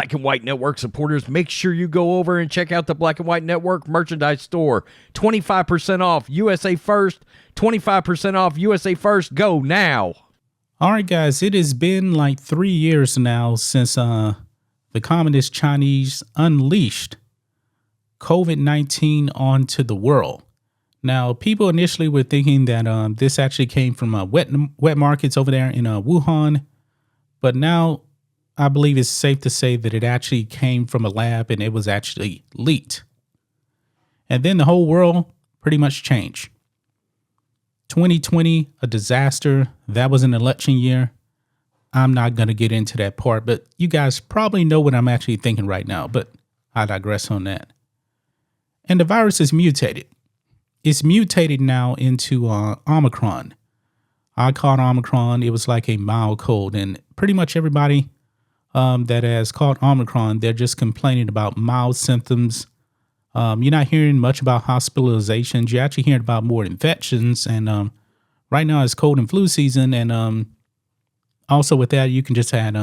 Black and White Network supporters, make sure you go over and check out the Black and White Network merchandise store. 25% off USA First. 25% off USA First. Go now. All right, guys, it has been like 3 years now since the Communist Chinese unleashed COVID-19 onto the world. Now, people initially were thinking that this actually came from wet markets over there in Wuhan, but now I believe it's safe to say that it actually came from a lab and it was actually leaked. And then the whole world pretty much changed. 2020, a disaster. That was an election year. I'm not going to get into that part, but you guys probably know what I'm actually thinking right now, but I digress on that. And the virus is mutated. It's mutated now into Omicron. I caught Omicron. It was like a mild cold, and pretty much everybody that has caught Omicron, they're just complaining about mild symptoms. You're not hearing much about hospitalizations. You're actually hearing about more infections. And right now it's cold and flu season. And also with that, you can just add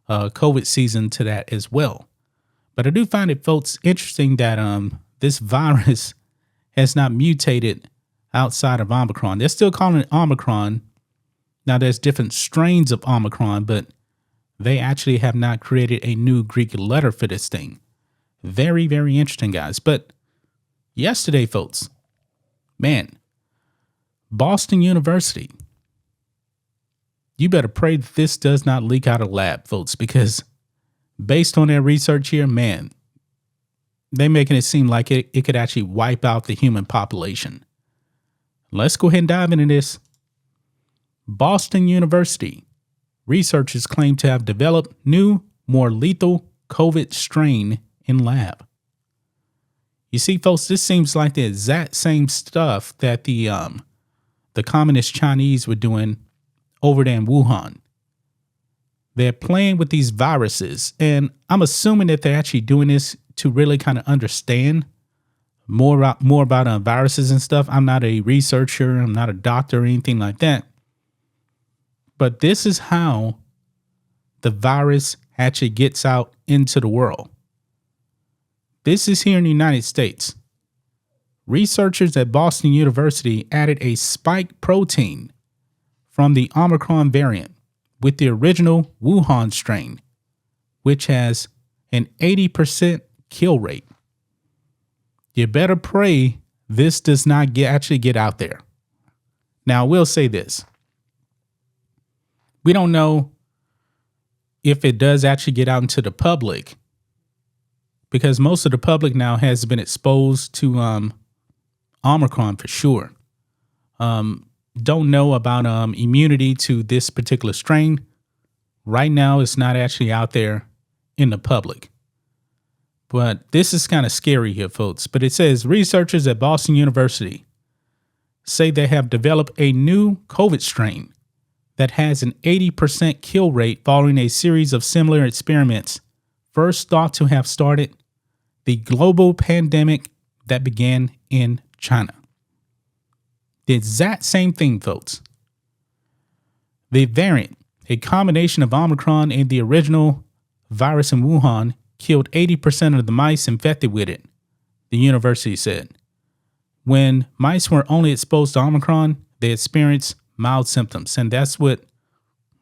COVID season to that as well. But I do find it, folks, interesting that this virus has not mutated outside of Omicron. They're still calling it Omicron. Now, there's different strains of Omicron, but they actually have not created a new Greek letter for this thing. Very, very interesting, guys. But yesterday, folks, man, Boston University, you better pray that this does not leak out of lab, folks, because based on their research here, man, they're making it seem like it could actually wipe out the human population. Let's go ahead and dive into this. Boston University researchers claim to have developed new, more lethal COVID strain in lab. You see, folks, this seems like the exact same stuff that the Communist Chinese were doing over there in Wuhan. They're playing with these viruses, and I'm assuming that they're actually doing this to really kind of understand more about viruses and stuff. I'm not a researcher. I'm not a doctor or anything like that. But this is how the virus actually gets out into the world. This is here in the United States. Researchers at Boston University added a spike protein from the Omicron variant with the original Wuhan strain, which has an 80% kill rate. You better pray this does not actually get out there. Now, I will say this. We don't know if it does actually get out into the public, because most of the public now has been exposed to Omicron for sure. Don't know about immunity to this particular strain. Right now, it's not actually out there in the public. But this is kind of scary here, folks. But it says researchers at Boston University say they have developed a new COVID strain that has an 80% kill rate following a series of similar experiments first thought to have started the global pandemic that began in China. The exact same thing, folks. The variant, a combination of Omicron and the original virus in Wuhan, killed 80% of the mice infected with it, the university said. When mice were only exposed to Omicron, they experienced mild symptoms. And that's what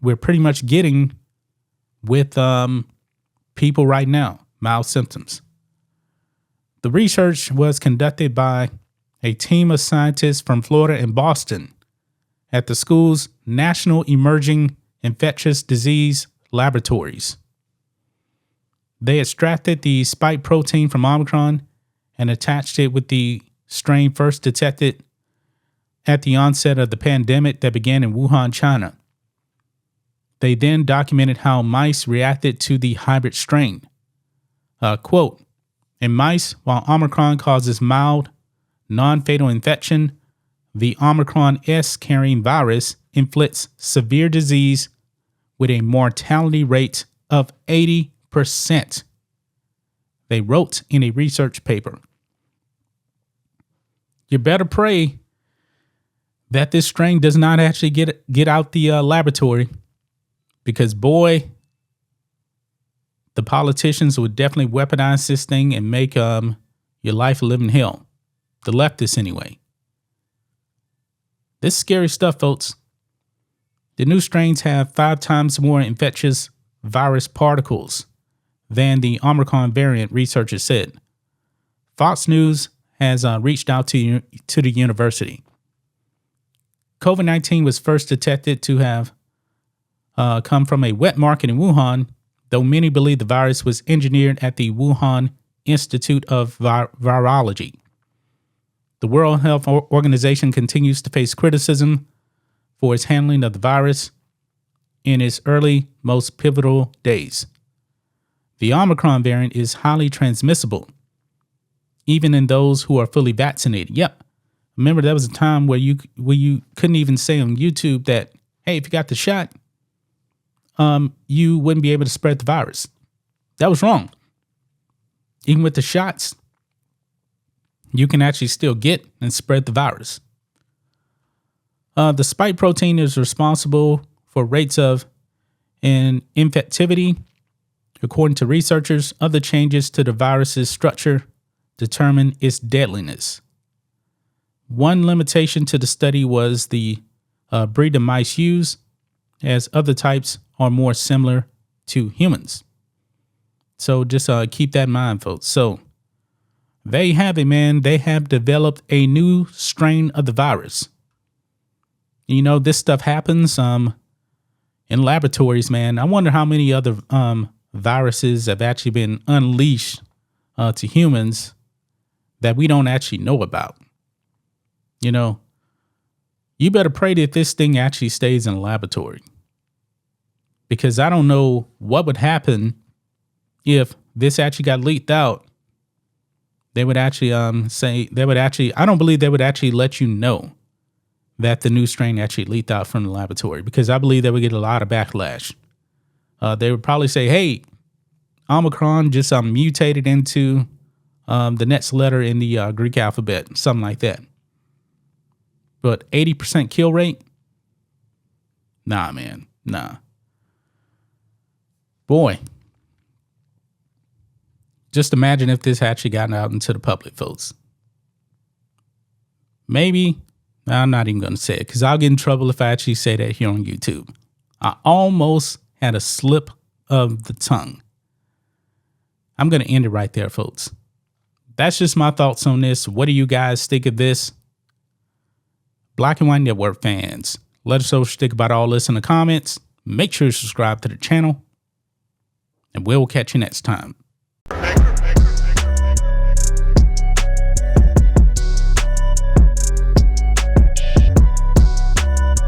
we're pretty much getting with people right now, mild symptoms. The research was conducted by a team of scientists from Florida and Boston at the school's National Emerging Infectious Disease Laboratories. They extracted the spike protein from Omicron and attached it with the strain first detected at the onset of the pandemic that began in Wuhan, China. They then documented how mice reacted to the hybrid strain. Quote, in mice, while Omicron causes mild, non-fatal infection, the Omicron S-carrying virus inflicts severe disease with a mortality rate of 80%. They wrote in a research paper. You better pray that this strain does not actually get out the laboratory, because boy, the politicians would definitely weaponize this thing and make your life a living hell. The leftists, anyway. This is scary stuff, folks. The new strains have 5 times more infectious virus particles than the Omicron variant, researchers said. Fox News has reached out to the university. COVID-19 was first detected to have come from a wet market in Wuhan, though many believe the virus was engineered at the Wuhan Institute of Virology. The World Health Organization continues to face criticism for its handling of the virus in its early, most pivotal days. The Omicron variant is highly transmissible, even in those who are fully vaccinated. Yep. Remember, there was a time where you couldn't even say on YouTube that, hey, if you got the shot, you wouldn't be able to spread the virus. That was wrong. Even with the shots, you can actually still get and spread the virus. The spike protein is responsible for rates of infectivity. According to researchers, other changes to the virus's structure determine its deadliness. One limitation to the study was the breed of mice used, as other types are more similar to humans. So just keep that in mind, folks. So there you have it, man. They have developed a new strain of the virus. You know, this stuff happens in laboratories, man. I wonder how many other viruses have actually been unleashed to humans that we don't actually know about. You know, you better pray that this thing actually stays in a laboratory, because I don't know what would happen if this actually got leaked out. They would actually I don't believe they would actually let you know that the new strain actually leaked out from the laboratory, because I believe they would get a lot of backlash. They would probably say, hey, Omicron just mutated into the next letter in the Greek alphabet, something like that. But 80% kill rate? Nah, man. Nah. Boy. Just imagine if this actually gotten out into the public, folks. Maybe, I'm not even going to say it, because I'll get in trouble if I actually say that here on YouTube. I almost had a slip of the tongue. I'm going to end it right there, folks. That's just my thoughts on this. What do you guys think of this? Black and White Network fans, let us know what you think about all this in the comments. Make sure you subscribe to the channel, and we'll catch you next time.